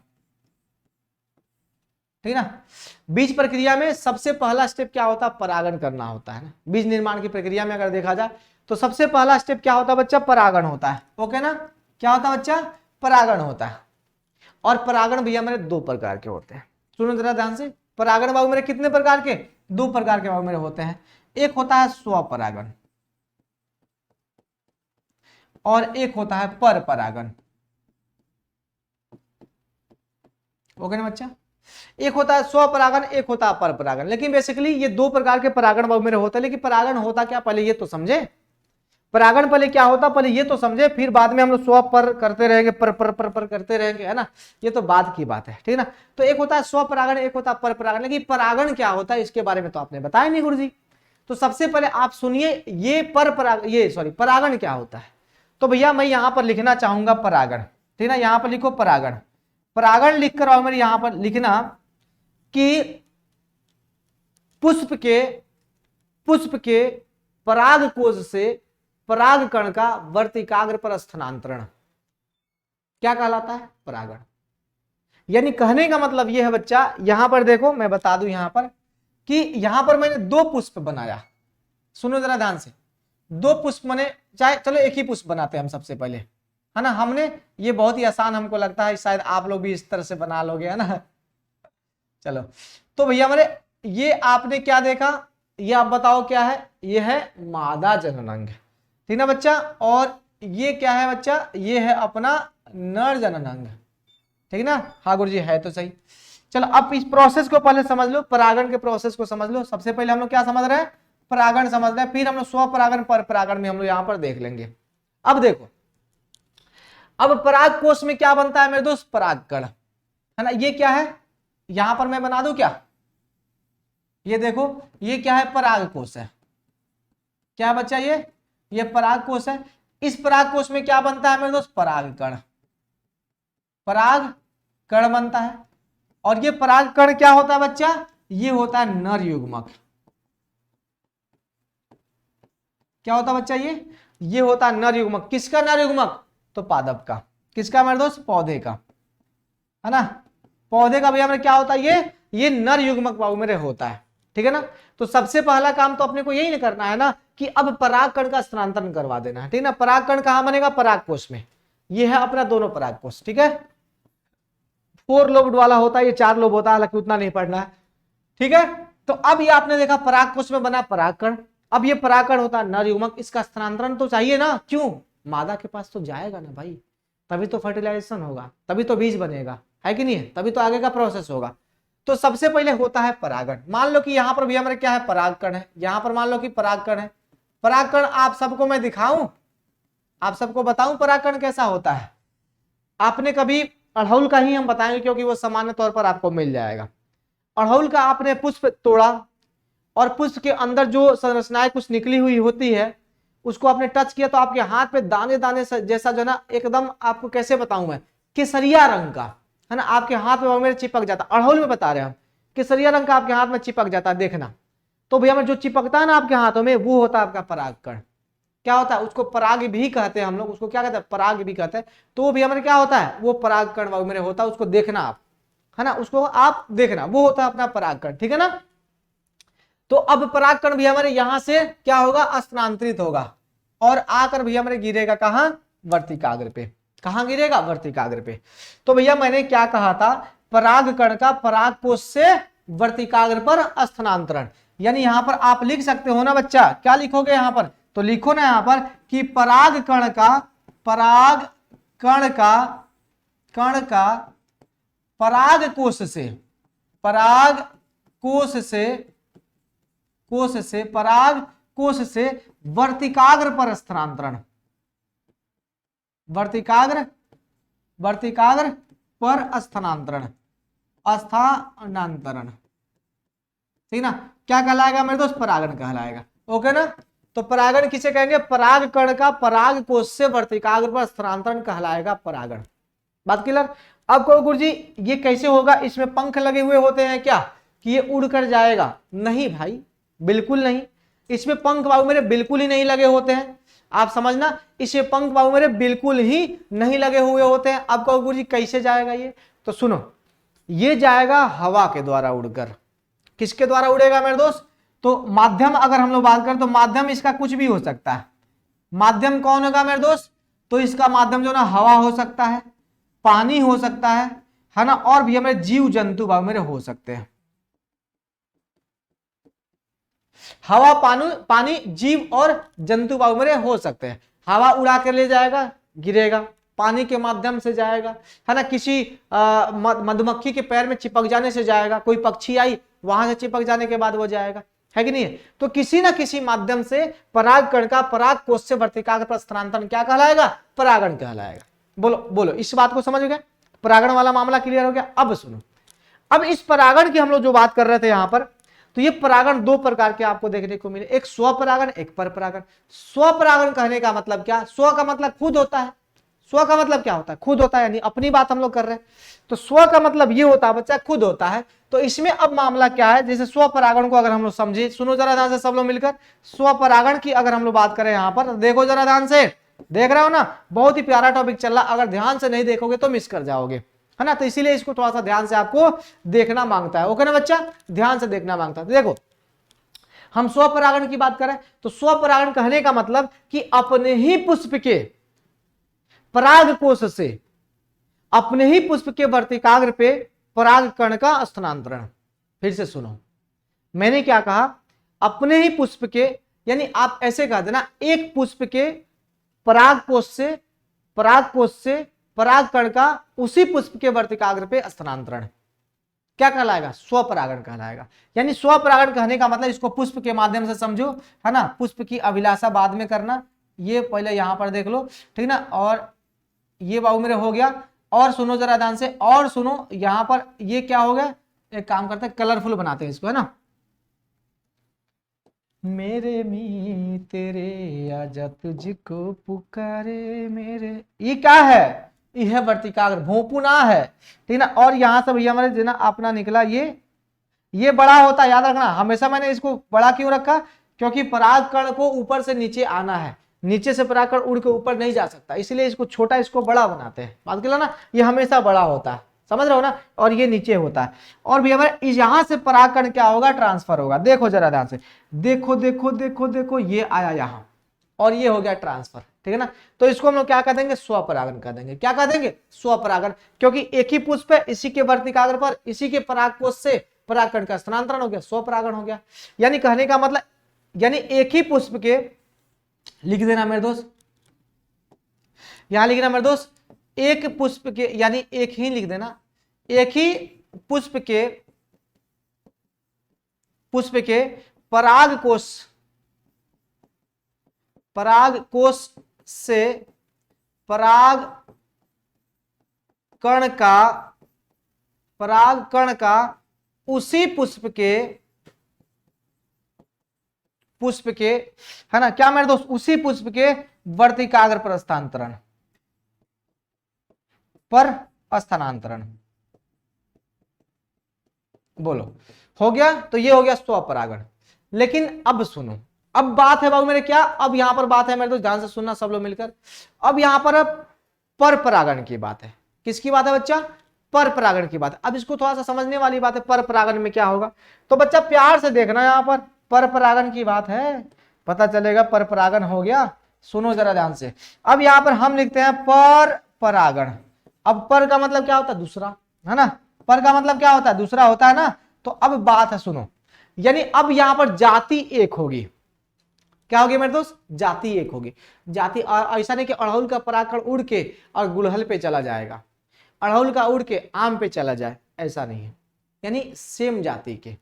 ठीक है ना। बीज प्रक्रिया में सबसे पहला स्टेप क्या होता है? परागण करना होता है ना। बीज निर्माण की प्रक्रिया में अगर देखा जाए तो सबसे पहला स्टेप क्या होता है बच्चा? परागण होता है, ओके ना। क्या होता है बच्चा? परागण होता है। और परागण भैया मेरे दो प्रकार के होते हैं। सुनो जरा ध्यान से, परागण बाबू मेरे कितने प्रकार के? दो प्रकार के बाबू मेरे होते हैं। एक होता है स्वपरागण और एक होता है पर परागण, ओके ना बच्चा। एक होता है स्वपरागण, एक होता है पर परागण। लेकिन बेसिकली ये दो प्रकार के परागण बाबू मेरे होते हैं। लेकिन परागण होता क्या पहले ये तो समझे। परागण पहले क्या होता पहले ये तो समझे, फिर बाद में हम लोग स्व पर करते रहेंगे, पर करते रहेंगे, है ना। ये तो बाद की बात है, ठीक है ना। तो एक होता है स्वपरागण, एक होता है पर परागण। लेकिन परागण क्या होता है इसके बारे में तो आपने बताया नहीं गुरुजी। तो सबसे पहले आप सुनिए ये परागण क्या होता है। तो भैया मैं यहां पर लिखना चाहूंगा परागण, ठीक ना, यहां पर लिखो परागण। परागण लिख कर आओ मेरे यहां पर लिखना कि पुष्प के पराग कोश से पराग कण का वर्तिकाग्र पर स्थानांतरण क्या कहलाता है? परागण। यानी कहने का मतलब यह है बच्चा, यहां पर देखो मैं बता दूं यहां पर कि यहां पर मैंने दो पुष्प बनाया, सुनो जरा ध्यान से, दो पुष्प मैंने, चाहे चलो एक ही पुष्प बनाते हैं हम सबसे पहले, है ना। हमने ये बहुत ही आसान हमको लगता है, शायद आप लोग भी इस तरह से बना लोगे, है ना। चलो तो भैया मेरे ये आपने क्या देखा, ये आप बताओ क्या है? ये है मादा जननांग, ठीक ना बच्चा। और ये क्या है बच्चा? ये है अपना नर जननांग, ठीक ना। हाँ गुरुजी है तो सही। चलो अब इस प्रोसेस को पहले समझ लो, परागण के प्रोसेस को समझ लो। सबसे पहले हम लोग क्या समझ रहे हैं? परागण समझ रहे हैं, फिर हम लोग स्वपरागण पर परागण में हम लोग यहां पर देख लेंगे। अब देखो, अब पराग कोश में क्या बनता है मेरे दोस्त? परागकण, है ना। ये क्या है? यहां पर मैं बना दूं क्या? ये देखो ये क्या है? पराग कोश है। क्या है बच्चा? ये पराग कोश है। इस पराग कोश में क्या बनता है मेरे दोस्त? परागकण, परागकण बनता है। और ये परागकण क्या होता है बच्चा? ये होता है नर युग्मक। क्या होता है बच्चा? ये होता है नर युग्मक। किसका नर युग्मक? तो पादप का। किसका मेरे दोस्त? पौधे का, है ना। पौधे का भैया मेरे क्या होता है? ये नर युग्मक बाबू मेरे होता है, ठीक है ना। तो सबसे पहला काम तो अपने को यही करना है ना कि अब परागकण का स्थानांतरण करवा देना है, ठीक ना। परागकण कहां बनेगा? परागकोश में। ये है अपना दोनों परागकोश, ठीक है। 4 लोब वाला होता है, ये 4 लोब होता है, हालांकि उतना नहीं पढ़ना है, ठीक है। तो अब ये आपने देखा परागकोश में बना परागकण। अब ये परागकण होता है नर युग्मक, इसका स्थानांतरण तो चाहिए ना। क्यों? मादा के पास तो जाएगा ना भाई, तभी तो फर्टिलाइजेशन होगा, तभी तो बीज बनेगा, है कि नहीं है, तभी तो आगे का प्रोसेस होगा। तो सबसे पहले होता है परागण। मान लो कि यहां पर भी हमारे क्या है? परागकण है। यहां पर मान लो कि परागकण है। परागकण आप सबको मैं दिखाऊं, आप सबको बताऊं परागकण कैसा होता है? आपने कभी अड़हुल का ही हम बताएंगे क्योंकि वो सामान्य तौर पर आपको मिल जाएगा। अड़हुल का आपने पुष्प तोड़ा और पुष्प के अंदर जो संरचनाएं कुछ निकली हुई होती है उसको आपने टच किया तो आपके हाथ पे दाने दाने जैसा जो ना, एकदम आपको कैसे बताऊं मैं, केसरिया रंग का, है ना, आपके हाथ में मेरे चिपक जाता। अड़हुल में बता रहे हैं हम, केसरिया रंग का आपके हाथ में चिपक जाता है, देखना। तो भैया में जो चिपकता है ना आपके हाथों में, वो होता है आपका परागकण। क्या होता है? उसको पराग भी कहते हैं हम लोग, उसको क्या कहते हैं? पराग भी कहते हैं। तो भैया मेरे क्या होता है? वो परागकण बाबू मेरे होता है, उसको देखना आप, है ना, उसको आप देखना, वो होता है अपना परागकण, ठीक है ना। तो अब परागकण भी हमारे यहां से क्या होगा? स्थानांतरित होगा और आकर भैया मेरे गिरेगा कहां? वर्तिकाग्र पे। कहां गिरेगा? वर्तिकाग्र पे। तो भैया मैंने क्या कहा था? परागकण का परागकोश से वर्तिकाग्र पर स्थानांतरण। यानी यहां पर आप लिख सकते हो ना बच्चा, क्या लिखोगे यहां पर? तो लिखो ना यहां पर कि परागकण का परागकोश से वर्तिकाग्र पर स्थानांतरण, वर्तिकाग्र पर स्थानांतरण, ठीक ना। क्या कहलाएगा मेरे दोस्त? परागण कहलाएगा, ओके ना। तो परागण किसे कहेंगे? परागकण का परागकोश से वर्तिकाग्र पर स्थानांतरण कहलाएगा परागण। बात क्लियर? अब कहो गुरुजी ये कैसे होगा? इसमें पंख लगे हुए होते हैं क्या कि ये उड़कर जाएगा? नहीं भाई, बिल्कुल नहीं। इसमें पंख बाबू मेरे बिल्कुल ही नहीं लगे होते हैं, आप समझना। इसमें पंख बाबू मेरे बिल्कुल ही नहीं लगे हुए होते हैं। अब कहो गुरुजी कैसे जाएगा ये? तो सुनो, ये जाएगा हवा के द्वारा उड़कर। किसके द्वारा उड़ेगा मेरे दोस्त? तो माध्यम अगर हम लोग बात करें तो माध्यम इसका कुछ भी हो सकता है। माध्यम कौन होगा मेरे दोस्त? तो इसका माध्यम जो ना हवा हो सकता है, पानी हो सकता है ना, और भी हमारे जीव जंतु बाबू मेरे हो सकते हैं। हवा, पानी, जीव और जंतु बाबू मेरे हो सकते हैं। हवा उड़ा के ले जाएगा, गिरेगा, पानी के माध्यम से जाएगा, है ना, किसी मधुमक्खी के पैर में चिपक जाने से जाएगा, कोई पक्षी आई वहां से चिपक जाने के बाद वो जाएगा, है कि नहीं है। तो किसी ना किसी माध्यम से परागकण का परागकोश से वर्तिकाग्र पर स्थानांतरण क्या कहलाएगा? परागण कहलाएगा। बोलो बोलो, इस बात को समझ गए? परागण वाला मामला क्लियर हो गया। अब सुनो, अब इस परागण की हम लोग जो बात कर रहे थे यहां पर, तो ये परागण दो प्रकार के आपको देखने को मिले, एक स्वपरागण, एक परपरागण। स्वपरागण कहने का मतलब क्या, स्व का मतलब खुद होता है, स्व का मतलब क्या होता है, खुद होता है, यानी अपनी बात हम लोग कर रहे हैं, तो स्व का मतलब ये होता है बच्चा खुद होता है। तो इसमें अब मामला क्या है, जैसे स्वपरागण को अगर हम लोग समझे, सुनो जरा ध्यान से सब लोग मिलकर, स्वपरागण की अगर हम लोग बात करें यहां पर, देखो जरा ध्यान से, देख रहे हो ना, बहुत ही प्यारा टॉपिक चल रहा, अगर ध्यान से नहीं देखोगे तो मिस कर जाओगे, है ना, तो इसीलिए इसको थोड़ा सा ध्यान से आपको देखना मांगता है, ओके ना बच्चा, ध्यान से देखना मांगता है। तो देखो हम स्वपरागण की बात करें तो स्वपरागण कहने का मतलब कि अपने ही पुष्प के पराग कोश से, अपने ही पुष्प के वर्तिकाग्र पे पराग कण का स्थानांतरण। फिर से सुनो, मैंने क्या कहा, अपने ही पुष्प के, यानी आप ऐसे कह देना, एक पुष्प के पराग कोश से पराग कण का उसी पुष्प के वर्तिकाग्र पे स्थानांतरण क्या कहलाएगा, स्वपरागण कहलाएगा। यानी स्वपरागण कहने का मतलब, इसको पुष्प के माध्यम से समझो, है ना, पुष्प की अभिलाषा बाद में करना, ये पहले यहां पर देख लो, ठीक ना, और ये बाबू मेरे हो गया। और सुनो जरा ध्यान से, और सुनो यहां पर ये क्या हो गया, एक काम करते हैं कलरफुल बनाते हैं इसको, है ना, मेरे मी तेरे आजा तुझको पुकारे मेरे, ये क्या है, यह वर्तिकाग्र भोंपुना है, ठीक ना। और यहां से भैया हमारे ना अपना निकला ये बड़ा होता है, याद रखना हमेशा, मैंने इसको बड़ा क्यों रखा, क्योंकि परागकण को ऊपर से नीचे आना है, नीचे से परागकण उड़ के ऊपर नहीं जा सकता, इसलिए इसको छोटा, इसको बड़ा बनाते हैं, बात कर ना, ये हमेशा बड़ा होता है, समझ रहे हो ना, और ये नीचे होता है। और भी हमारे यहां से परागकण क्या होगा, ट्रांसफर होगा, देखो जरा ध्यान से, देखो देखो देखो देखो, ये आया यहां और ये हो गया ट्रांसफर, ठीक है ना। तो इसको हम लोग क्या कह देंगे, स्वपरागण कह देंगे, क्या कह देंगे, स्वपरागण, क्योंकि एक ही पुष्प है, इसी के वर्तिकाग्र पर इसी के परागकोश से परागकण का स्थानांतरण हो गया, स्वपरागण हो गया। यानी कहने का मतलब, यानी एक ही पुष्प के, लिख देना मेरे दोस्त, यहां लिखना मेरे दोस्त, एक पुष्प के, यानी एक ही लिख देना, एक ही पुष्प के परागकोश से पराग कण का उसी पुष्प के, है ना, क्या मेरे दोस्त, उसी पुष्प के वर्तिकाग्र पर स्थानांतरण, बोलो, हो गया। तो ये हो गया स्वपरागण। लेकिन अब सुनो, अब बात है बाबू मेरे क्या, अब यहां पर बात है मेरे दोस्त, ध्यान से सुनना सब लोग मिलकर, अब यहां पर परपरागण की बात है, किसकी बात है बच्चा, परपरागण की बात है। अब इसको थोड़ा सा समझने वाली बात है, परपरागण में क्या होगा, तो बच्चा प्यार से देखना, यहां पर परपरागण की बात है, पता चलेगा परपरागण हो गया। सुनो जरा ध्यान से, अब यहां पर हम लिखते हैं परपरागण। अब पर का मतलब क्या होता है, दूसरा, है ना, पर का मतलब क्या होता है, दूसरा होता है ना। तो अब बात है सुनो, यानी अब यहां पर जाति एक होगी, क्या होगी मेरे दोस्त, जाति एक होगी। जाति ऐसा नहीं कि अड़हुल का परागकण उड़ के और गुड़हल पे चला जाएगा, अड़हुल का उड़ के आम पे चला जाए, ऐसा नहीं है, यानी सेम जाति के,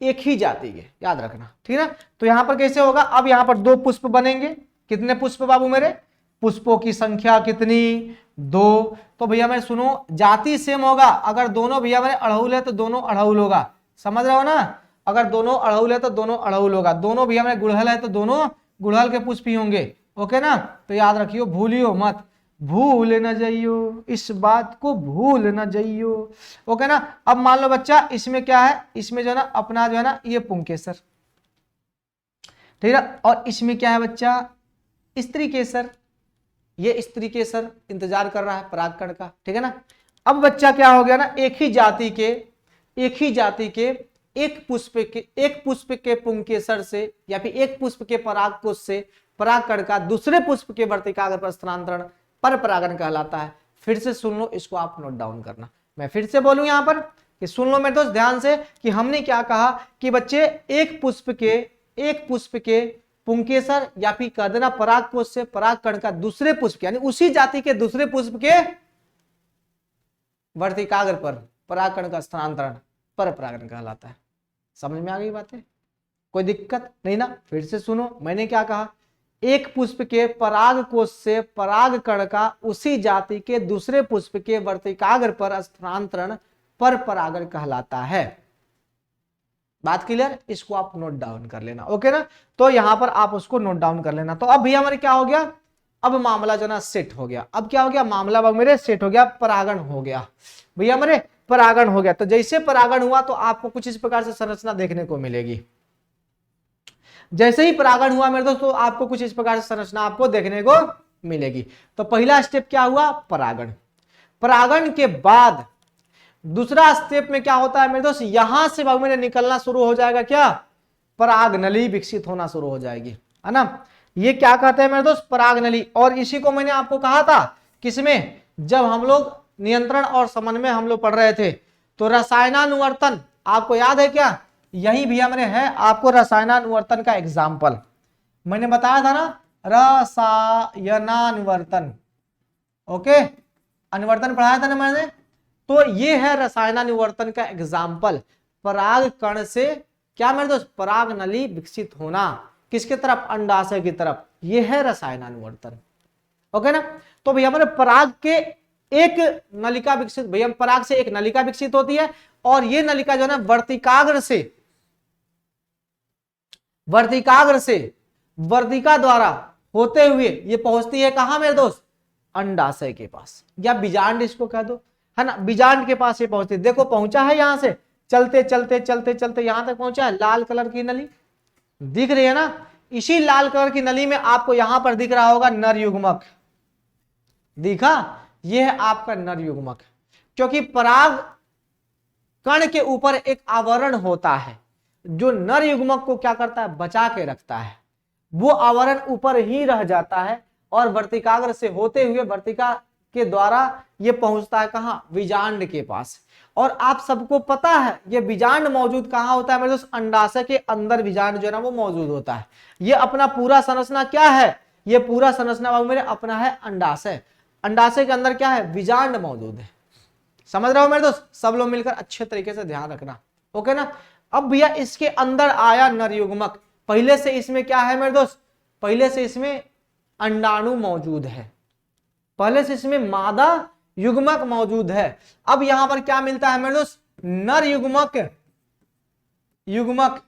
एक ही जाति के, याद रखना, ठीक है। तो यहां पर कैसे होगा, अब यहां पर दो पुष्प बनेंगे, कितने पुष्प बाबू मेरे, पुष्पों की संख्या कितनी, दो। तो भैया मैं सुनो, जाति सेम होगा, अगर दोनों भैया मेरे अड़हुल है तो दोनों अड़हुल होगा, समझ रहे हो ना, अगर दोनों अड़हुल है तो दोनों अड़हुल होगा, दोनों भैया मेरे गुड़हल है तो दोनों गुड़हल के पुष्प ही होंगे, ओके ना। तो याद रखियो, भूलियो मत, भूल न जाइयो, इस बात को भूल न जाइयो, ओके ना। अब मान लो बच्चा, इसमें क्या है, इसमें जो है ना अपना जो है ना ये पुंकेसर, ठीक है, और इसमें क्या है बच्चा, स्त्री केसर, ये स्त्री केसर इंतजार कर रहा है परागकण का, ठीक है ना। अब बच्चा क्या हो गया ना, एक ही जाति के एक पुष्प के पुंकेसर से, या फिर एक पुष्प के परागकोश से परागकण का दूसरे पुष्प के वर्तिकाग्र पर स्थानांतरण परपरागण कहलाता है। फिर से सुन लो, इसको आप नोट डाउन करना, मैं फिर से बोलूं यहां पर कि सुन लो मेरे दोस्त ध्यान से, कि हमने क्या कहा कि बच्चे एक पुष्प के पुंकेसर या फिर कह देना परागकोश से परागकण का दूसरे पुष्प, यानी उसी जाति के दूसरे पुष्प के वर्तिकाग्र पर परागकण का स्थानांतरण परपरागण कहलाता है। समझ में आ गई बातें, कोई दिक्कत नहीं ना। फिर से सुनो, मैंने क्या कहा, एक पुष्प के परागकोश से परागकण का उसी जाति के दूसरे पुष्प के वर्तिकाग्र पर स्थानांतरण परपरागण कहलाता है। बात क्लियर, इसको आप नोट डाउन कर लेना, ओके ना। तो यहां पर आप उसको नोट डाउन कर लेना। तो अब भैया हमारे क्या हो गया, अब मामला जो ना सेट हो गया। अब क्या हो गया, मामला मेरे सेट हो गया, परागण हो गया भैया हमारे, परागण हो गया। तो जैसे परागण हुआ तो आपको कुछ इस प्रकार से संरचना देखने को मिलेगी। जैसे ही परागण हुआ मेरे दोस्तों, आपको कुछ इस प्रकार से संरचना आपको देखने को मिलेगी। तो पहला स्टेप क्या हुआ, परागण। परागण के बाद दूसरा स्टेप में क्या होता है मेरे दोस्त, यहां से मेरे निकलना शुरू हो जाएगा क्या, पराग नली विकसित होना शुरू हो जाएगी, है ना। ये क्या कहते हैं मेरे दोस्त, पराग नली। और इसी को मैंने आपको कहा था किसमें, जब हम लोग नियंत्रण और समन्वय हम लोग पढ़ रहे थे। तो रसायनानुवर्तन आपको याद है क्या, यही भी हमारे है आपको रसायनानुवर्तन का एग्जाम्पल मैंने बताया था ना, रसायनानुवर्तन, ओके, अनुवर्तन पढ़ाया था ना मैंने। तो ये है रसायनानुवर्तन का एग्जाम्पल, पराग कण से क्या मेरे दोस्त, पराग नली विकसित होना, किसके तरफ, अंडाशय की तरफ, ये है रसायनानुवर्तन, ओके ना। तो भैया हमारे पराग के एक नलिका विकसित, भैया पराग से एक नलिका विकसित होती है, और ये नलिका जो है ना वर्तिकाग्र से वर्तिका द्वारा होते हुए ये पहुंचती है कहां मेरे दोस्त, अंडाशय के पास, या बीजांड इसको कह दो, है ना, बीजांड के पास ये पहुंचती है। देखो पहुंचा है यहां से, चलते चलते चलते चलते यहां तक पहुंचा है, लाल कलर की नली दिख रही है ना। इसी लाल कलर की नली में आपको यहां पर दिख रहा होगा नर युग्मक, दिखा, यह है आपका नर युग्मक। क्योंकि पराग कण के ऊपर एक आवरण होता है जो नर युग्मक को क्या करता है, बचा के रखता है। वो आवरण ऊपर ही रह जाता है और वर्तिकाग्र से होते हुए वर्तिका के द्वारा ये पहुंचता है कहां, बीजांड के पास। और आप सबको पता है ये बीजांड मौजूद कहां होता है मेरे दोस्त, अंडाशय के अंदर बीजांड जो है ना वो मौजूद होता है। ये अपना पूरा संरचना क्या है, ये पूरा संरचना मेरे अपना है अंडाशय। अंडाशय के अंदर क्या है, बीजांड मौजूद है। समझ रहे हो मेरे दोस्त, सब लोग मिलकर अच्छे तरीके से ध्यान रखना, ओके ना। अब भैया इसके अंदर आया नर युग्मक, पहले से इसमें क्या है मेरे दोस्त, पहले से इसमें अंडाणु मौजूद है, पहले से इसमें मादा युग्मक मौजूद है। अब यहां पर क्या मिलता है मेरे दोस्त, नर युग्मक, युग्मक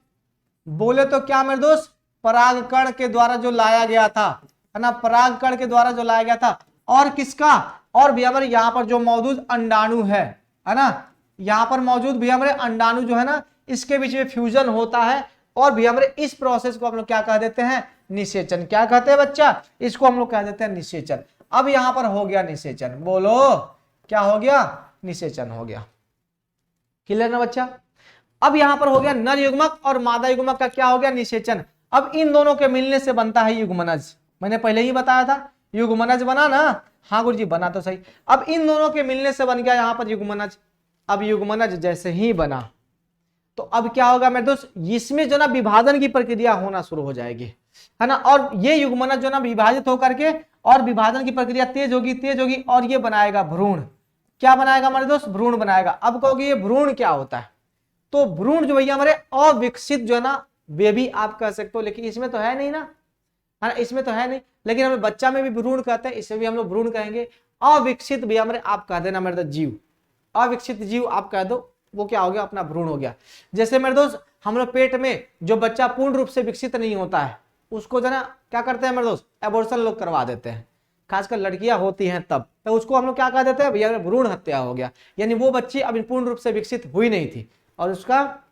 बोले तो क्या मेरे दोस्त, परागकण के द्वारा जो लाया गया था, है ना, परागकण के द्वारा जो लाया गया था, और किसका, और भी हमारे यहाँ पर जो मौजूद अंडाणु है ना, यहाँ पर मौजूद भी हमारे अंडाणु जो है ना, इसके बीच में फ्यूजन होता है। और भी हमारे इस प्रोसेस को हम लोग क्या कह देते हैं, निषेचन। क्या कहते हैं बच्चा, इसको हम लोग कह देते हैं निषेचन। अब यहां पर हो गया निषेचन, बोलो क्या हो गया, निषेचन हो गया, क्लियर ना बच्चा। अब यहां पर हो गया नर युग्मक और मादा युग्मक का क्या हो गया, निषेचन। अब इन दोनों के मिलने से बनता है युग्मनज, मैंने पहले ही बताया था, युग्मनज बना ना, हाँ गुरुजी बना तो सही। अब इन दोनों के मिलने से बन गया यहां पर युग्मनज। अब युग्मनज जैसे ही बना तो अब क्या होगा मेरे दोस्त, इसमें जो ना विभाजन की प्रक्रिया होना शुरू हो जाएगी, है ना। और ये युग्मनज जो ना विभाजित होकर के और विभाजन की प्रक्रिया तेज होगी तेज होगी, और ये बनाएगा भ्रूण। क्या बनाएगा हमारे दोस्त, भ्रूण बनाएगा। अब कहोगे ये भ्रूण क्या होता है, तो भ्रूण जो भैया हमारे अविकसित जो है ना बेबी आप कह सकते हो, लेकिन इसमें तो है नहीं ना, है ना, इसमें तो है नहीं, लेकिन हमें बच्चा में भी भ्रूण कहते हैं, इसमें भी हम लोग भ्रूण कहेंगे। अविकसित भैया हमारे आप कह देना मेरे दोस्त जीव, अविकसित जीव आप कह दो, वो क्या हो गया, अपना भ्रूण हो गया। जैसे मेरे दोस्त हम लोग पेट में जो बच्चा पूर्ण रूप से विकसित नहीं होता है उसको जो ना क्या करते हैं मेरे दोस्त, एबॉर्शन लोग करवा देते हैं, खासकर लड़कियां होती हैं तब, तो उसको हम लोग क्या कह देते हैं, भैया भ्रूण हत्या हो गया। यानी वो बच्ची अभी पूर्ण रूप से विकसित हुई नहीं थी, और उसका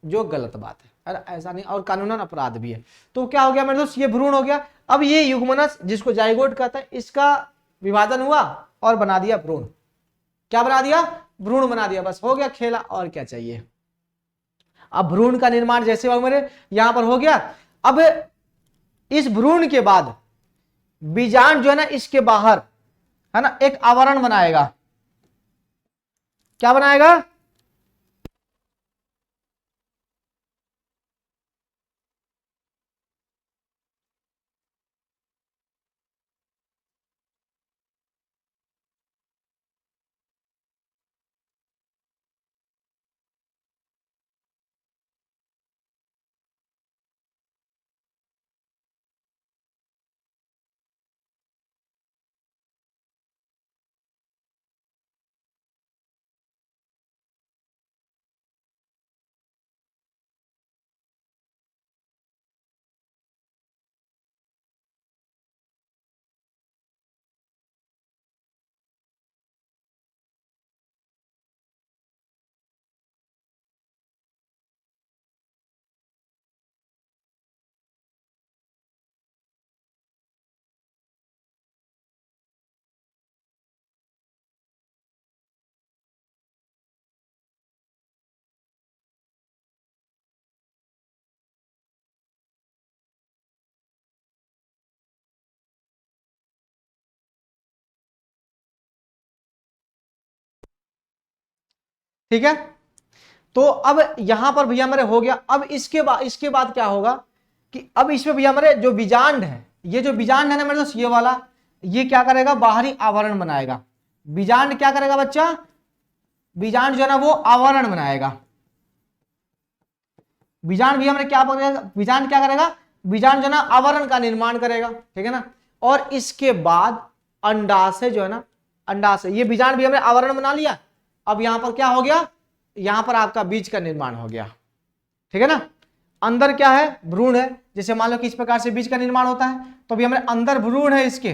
जो गलत बात है, अरे ऐसा नहीं, और कानूनन अपराध भी है। तो क्या हो गया मेरे दोस्त, ये भ्रूण हो गया। अब ये युग्मनज जिसको जाइगोट कहता है, इसका विभाजन हुआ और बना दिया भ्रूण। क्या बना दिया, भ्रूण बना दिया, बस हो गया खेला, और क्या चाहिए। अब भ्रूण का निर्माण जैसे मेरे यहां पर हो गया। अब इस भ्रूण के बाद बीजांड जो है ना इसके बाहर, है ना, एक आवरण बनाएगा। क्या बनाएगा, ठीक है। तो अब यहां पर भैया मेरे हो गया। अब इसके बाद क्या होगा कि अब इसमें भैया मेरे जो बीजांड है, ये जो बीजांड है ना मेरे दोस्त, ये वाला, ये क्या करेगा, बाहरी आवरण बनाएगा। बीजांड क्या करेगा बच्चा, बीजांड जो है ना वो आवरण बनाएगा। बीजांड भैया मेरे क्या करेगा, बीजांड क्या करेगा, बीजांड जो है ना आवरण का निर्माण करेगा, ठीक है ना। और इसके बाद अंडाशय जो है ना, अंडाशय, ये बीजांड भी हमने आवरण बना लिया। अब यहां पर क्या हो गया, यहां पर आपका बीज का निर्माण हो गया, ठीक है ना। अंदर क्या है, भ्रूण है। जैसे मान लो कि इस प्रकार से बीज का निर्माण होता है, तो अभी हमारे अंदर भ्रूण है, इसके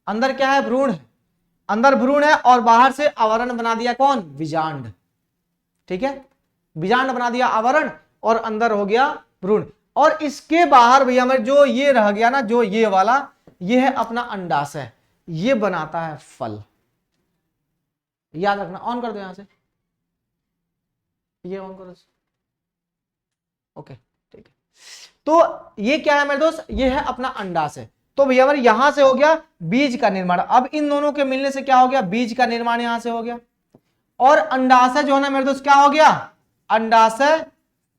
अंदर क्या है, भ्रूण है, अंदर भ्रूण है और बाहर से आवरण बना दिया कौन, बीजांड, ठीक है। बीजांड बना दिया आवरण और अंदर हो गया भ्रूण। और इसके बाहर भैया हमें जो ये रह गया ना, जो ये वाला, ये है अपना अंडाशय, ये बनाता है फल। याद रखना, ऑन कर दो यहां से, ये ऑन करो, ओके ठीक है। तो ये क्या है मेरे दोस्त, ये है अपना अंडाशय। तो भैया हमारे यहां से हो गया बीज का निर्माण। अब इन दोनों के मिलने से क्या हो गया, बीज का निर्माण यहां से हो गया। और अंडाशय जो है ना मेरे दोस्त क्या हो गया, अंडाशय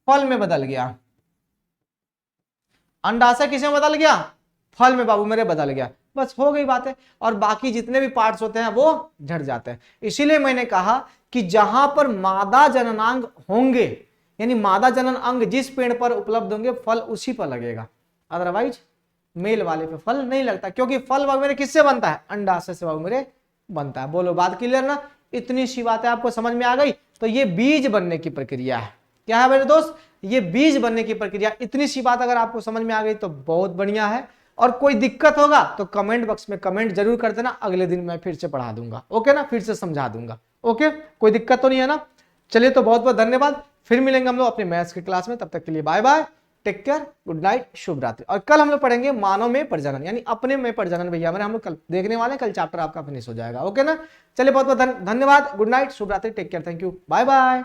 फल में बदल गया। अंडाशय किसे में बदल गया, फल में बाबू मेरे बदल गया। बस हो गई बात है। और बाकी जितने भी पार्ट्स होते हैं वो झड़ जाते हैं। इसीलिए मैंने कहा कि जहां पर मादा जननांग होंगे, यानी मादा जनन अंग जिस पेड़ पर उपलब्ध होंगे, फल उसी पर लगेगा, अदरवाइज मेल वाले पे फल नहीं लगता। क्योंकि फल बाबू मेरे किससे बनता है, अंडाशय से बाबू मेरे बनता है। बोलो बात क्लियर ना, इतनी सी बातें आपको समझ में आ गई। तो ये बीज बनने की प्रक्रिया है। क्या है मेरे दोस्त, ये बीज बनने की प्रक्रिया। इतनी सी बात अगर आपको समझ में आ गई तो बहुत बढ़िया है। और कोई दिक्कत होगा तो कमेंट बॉक्स में कमेंट जरूर कर देना, अगले दिन मैं फिर से पढ़ा दूंगा, ओके ना, फिर से समझा दूंगा, ओके। कोई दिक्कत तो नहीं है ना। चलिए तो बहुत बहुत धन्यवाद, फिर मिलेंगे हम लोग अपने मैथ्स की क्लास में। तब तक के लिए bye bye, take care, good night, शुभ रात्रि। और कल हम लोग पढ़ेंगे मानव में प्रजनन, यानी अपने में प्रजनन भैया हम लोग कल देखने वाले हैं। कल चैप्टर आपका फिनिश हो जाएगा, ओके ना। चलिए बहुत बहुत धन्यवाद, गुड नाइट, शुभ रात्रि, take care, thank you, bye bye.